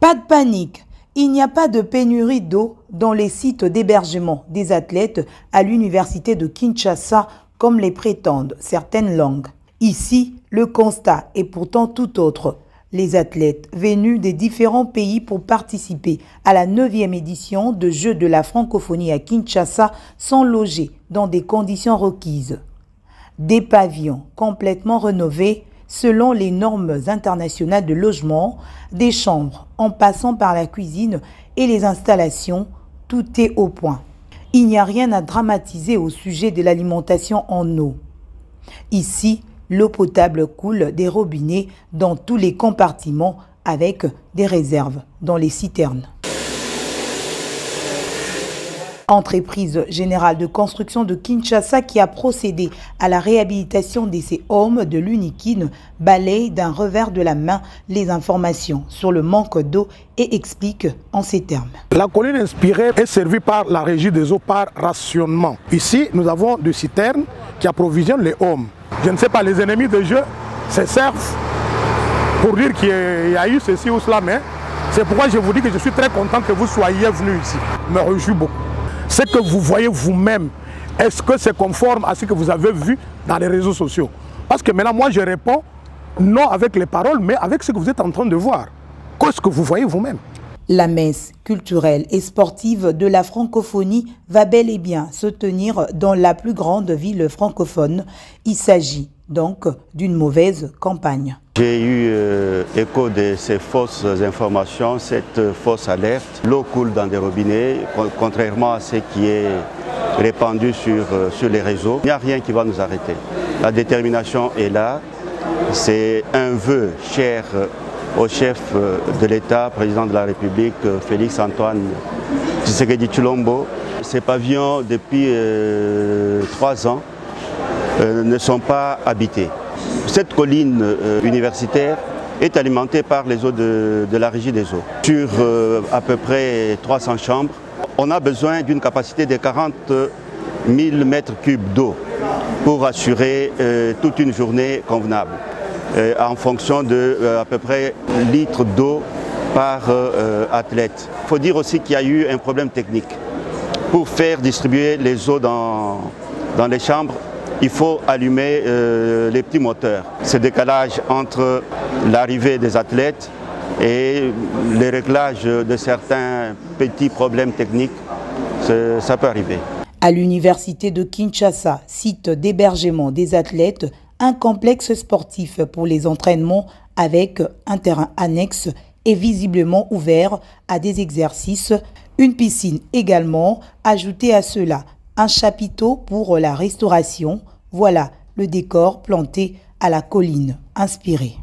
Pas de panique, il n'y a pas de pénurie d'eau dans les sites d'hébergement des athlètes à l'université de Kinshasa comme les prétendent certaines langues. Ici, le constat est pourtant tout autre. Les athlètes venus des différents pays pour participer à la 9e édition de Jeux de la francophonie à Kinshasa sont logés dans des conditions requises. Des pavillons complètement rénovés selon les normes internationales de logement, des chambres en passant par la cuisine et les installations, tout est au point. Il n'y a rien à dramatiser au sujet de l'alimentation en eau. Ici, l'eau potable coule des robinets dans tous les compartiments avec des réserves dans les citernes. Entreprise générale de construction de Kinshasa qui a procédé à la réhabilitation de ces hommes de l'Unikine balaye d'un revers de la main les informations sur le manque d'eau et explique en ces termes. La colline inspirée est servie par la régie des eaux par rationnement. Ici, nous avons des citernes qui approvisionnent les hommes. Je ne sais pas, les ennemis de jeu se servent pour dire qu'il y a eu ceci ou cela, mais c'est pourquoi je vous dis que je suis très content que vous soyez venus ici. Je me réjouis beaucoup. Ce que vous voyez vous-même, est-ce que c'est conforme à ce que vous avez vu dans les réseaux sociaux? Parce que maintenant, moi, je réponds non avec les paroles, mais avec ce que vous êtes en train de voir. Qu'est-ce que vous voyez vous-même? La messe culturelle et sportive de la francophonie va bel et bien se tenir dans la plus grande ville francophone. Il s'agit donc d'une mauvaise campagne. J'ai eu écho de ces fausses informations, cette fausse alerte. L'eau coule dans des robinets, contrairement à ce qui est répandu sur les réseaux. Il n'y a rien qui va nous arrêter. La détermination est là. C'est un vœu cher au chef de l'État, président de la République, Félix-Antoine Tshisekedi Tshilombo. Ces pavillons, depuis 3 ans, ne sont pas habités. Cette colline universitaire est alimentée par les eaux de la régie des eaux. Sur à peu près 300 chambres, on a besoin d'une capacité de 40 000 mètres cubes d'eau pour assurer toute une journée convenable, en fonction de à peu près litres d'eau par athlète. Il faut dire aussi qu'il y a eu un problème technique. Pour faire distribuer les eaux dans les chambres, il faut allumer les petits moteurs. Ce décalage entre l'arrivée des athlètes et les réglages de certains petits problèmes techniques, ça peut arriver. À l'université de Kinshasa, site d'hébergement des athlètes, un complexe sportif pour les entraînements avec un terrain annexe est visiblement ouvert à des exercices, une piscine également. Ajoutez à cela un chapiteau pour la restauration. Voilà le décor planté à la colline inspirée.